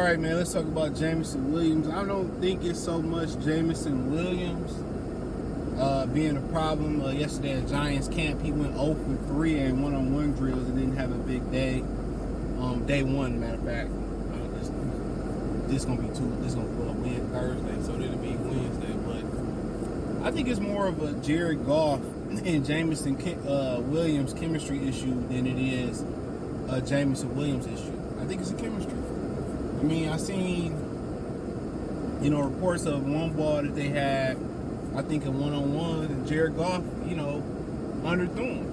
right, man, let's talk about Jameson Williams. I don't think it's so much Jameson Williams being a problem. Yesterday at Giants camp, he went 0 for 3 in one-on-one drills and didn't have a big day. Day one, matter of fact. This gonna be Thursday, so it'll be Wednesday. But I think it's more of a Jared Goff and Jameson Williams chemistry issue than it is a Jameson Williams issue. I think it's a chemistry. I mean, I seen, reports of one ball that they had, I think a one-on-one, and Jared Goff, underthrew him.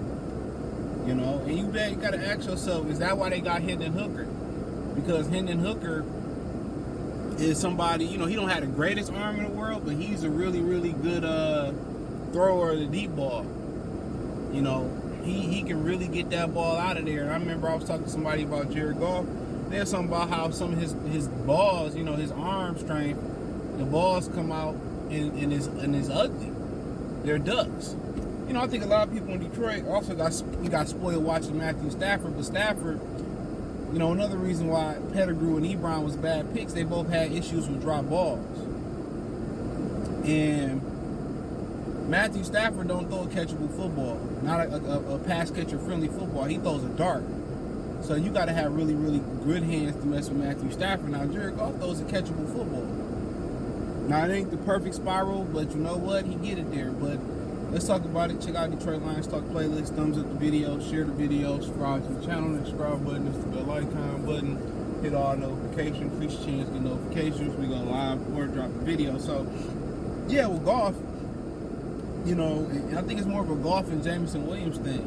And you got to ask yourself, is that why they got Hendon Hooker? Because Hendon Hooker is somebody, he don't have the greatest arm in the world, but he's a really, really good thrower of the deep ball. He can really get that ball out of there. And I remember I was talking to somebody about Jared Goff. There's something about how some of his balls, his arm strength, the balls come out and it's ugly. They're ducks. I think a lot of people in Detroit also got spoiled watching Matthew Stafford. But Stafford, another reason why Pettigrew and Ebron was bad picks, they both had issues with drop balls. And Matthew Stafford don't throw a catchable football, not a pass catcher friendly football. He throws a dart. So you got to have really, really good hands to mess with Matthew Stafford. Now, Jared Goff throws a catchable football. Now, it ain't the perfect spiral, but you know what? He get it there. But let's talk about it. Check out Detroit Lions Talk playlist. Thumbs up the video. Share the video. Subscribe to the channel. The subscribe button is the bell icon button. Hit all notifications. Increase your chance to get notifications. We go live or drop a video. So, yeah, with Goff, I think it's more of a Goff and Jameson Williams thing.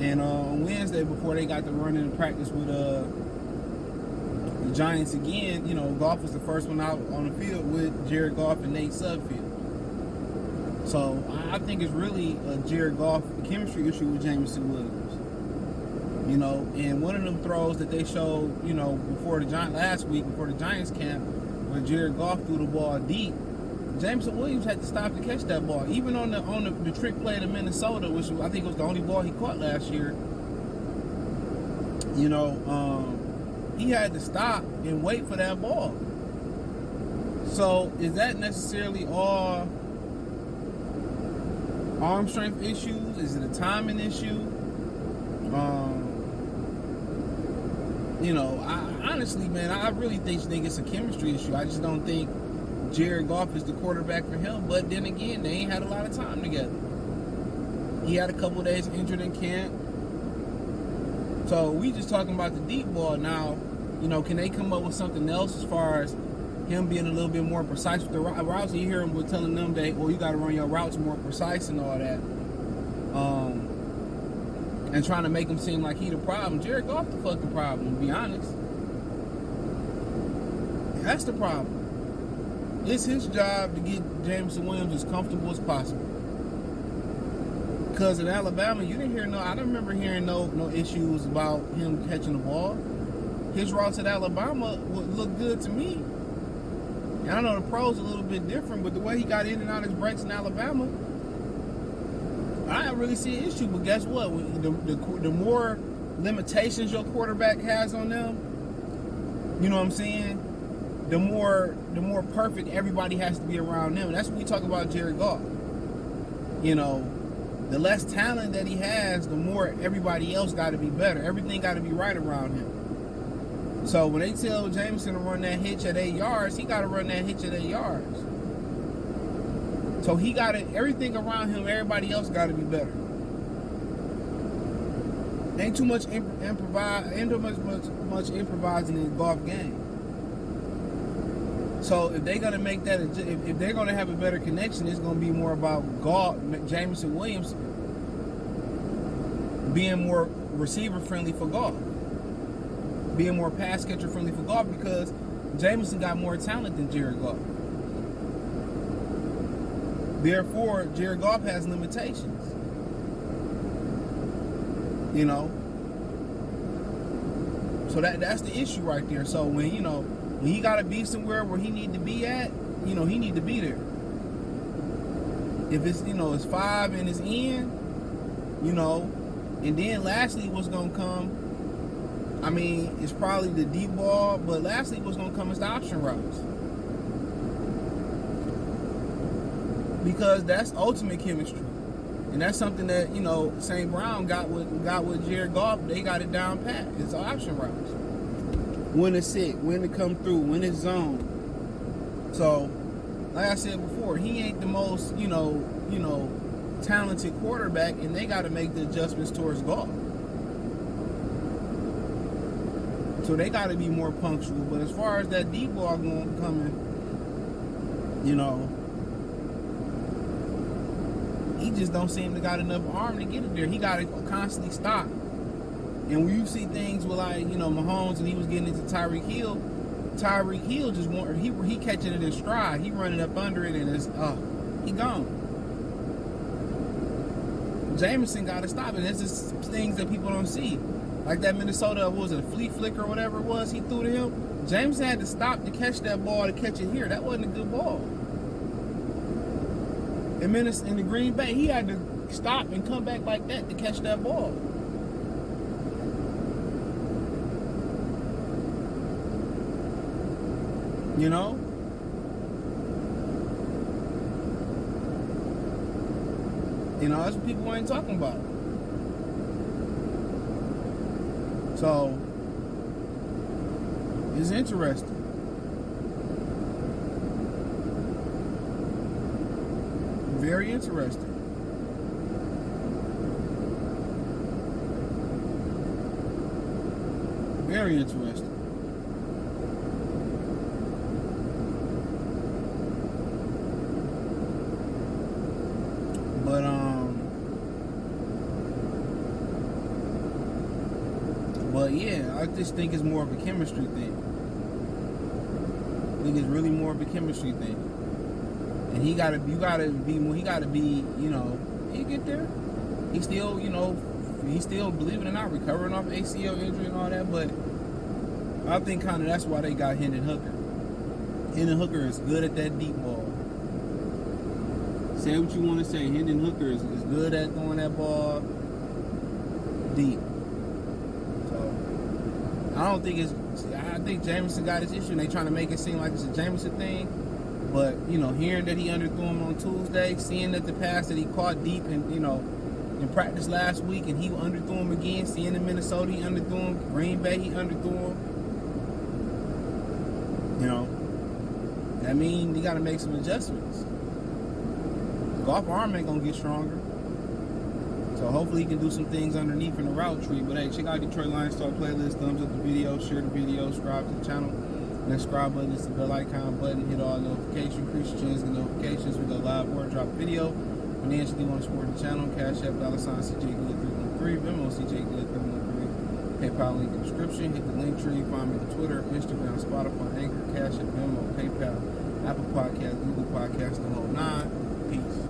And on Wednesday, before they got to run in practice with the Giants again, Goff was the first one out on the field with Jared Goff and Nate Sudfeld. So I think it's really a Jared Goff chemistry issue with Jameson Williams. And one of them throws that they showed, before the last week before the Giants camp, where Jared Goff threw the ball deep, Jameson Williams had to stop to catch that ball. Even on the trick play to Minnesota, which I think was the only ball he caught last year, he had to stop and wait for that ball. So is that necessarily all arm strength issues? Is it a timing issue? I honestly, man, I really think it's a chemistry issue. I just don't think Jared Goff is the quarterback for him, but then again, they ain't had a lot of time together. He had a couple days injured in camp. So we just talking about the deep ball now. Can they come up with something else as far as him being a little bit more precise with the routes? You hear him with telling them that, you got to run your routes more precise and all that. And trying to make him seem like he the problem. Jared Goff the fucking problem, to be honest. That's the problem. It's his job to get Jameson Williams as comfortable as possible. Because in Alabama, you didn't hear I don't remember hearing no issues about him catching the ball. His routes at Alabama would look good to me. And I know the pros a little bit different, but the way he got in and out of his breaks in Alabama, I don't really see an issue. But guess what? The more limitations your quarterback has on them, you know what I'm saying? The more perfect everybody has to be around them. And that's what we talk about Jared Goff. The less talent that he has, the more everybody else got to be better. Everything got to be right around him. So when they tell Jameson to run that hitch at 8 yards, he got to run that hitch at 8 yards. So he got to, everything around him, everybody else got to be better. Ain't too much much improvising in the Goff game. So if they're gonna make that, if they're gonna have a better connection, it's gonna be more about Jameson Williams being more receiver friendly for Goff, being more pass catcher friendly for Goff, because Jameson got more talent than Jared Goff. Therefore, Jared Goff has limitations. So that's the issue right there. So when he got to be somewhere where he need to be at, he need to be there. If it's, it's 5 and it's in, and then lastly what's going to come I mean, it's probably the deep ball, but lastly, what's going to come is the option routes. Because that's ultimate chemistry. And that's something that, you know, St. Brown got with Jared Goff. They got it down pat. It's option routes. When to sit, when to come through, when it's zone. So, like I said before, he ain't the most, you know, talented quarterback, and they got to make the adjustments towards Goff. So they got to be more punctual. But as far as that deep ball coming, you know, he just don't seem to got enough arm to get it there. He got to constantly stop. And when you see things with, like, you know, Mahomes and he was getting into Tyreek Hill just he catching it in stride. He running up under it and he gone. Jameson got to stop it. There's just things that people don't see. Like that Minnesota, what was it, a flea flicker or whatever it was he threw to him. Jameson had to stop to catch that ball, to catch it here. That wasn't a good ball. In the Green Bay, he had to stop and come back like that to catch that ball. You know? You know, that's what people ain't talking about. So, it's interesting. Very interesting. Very interesting. But yeah, I just think it's more of a chemistry thing. I think it's really more of a chemistry thing. And you gotta be, you know, he get there. He still, you know, believe it or not, recovering off ACL injury and all that, but I think kind of that's why they got Hendon Hooker. Hendon Hooker is good at that deep ball. Say what you want to say. Hendon Hooker is good at throwing that ball deep. So I think Jameson got his issue and they trying to make it seem like it's a Jameson thing. But, you know, hearing that he underthrew him on Tuesday, seeing that the pass that he caught deep and, you know, in practice last week and he underthrew him again, seeing in Minnesota he underthrew him, Green Bay he underthrew him. You know, that means you got to make some adjustments. Goff arm ain't going to get stronger. So hopefully he can do some things underneath in the route tree. But hey, check out Detroit Lions Talk playlist. Thumbs up the video, share the video, subscribe to the channel. And that subscribe button is the bell icon button. Hit all notifications, increase your chance to get notifications. We go live or drop video. Financially want to support the channel. Cash App, $CJ313, Venmo CJ313, PayPal link in the description. Hit the link tree. Find me on Twitter, Instagram, Spotify, Anchor, Cash App, Venmo, PayPal, Apple Podcasts, Google Podcasts, the whole nine. Peace.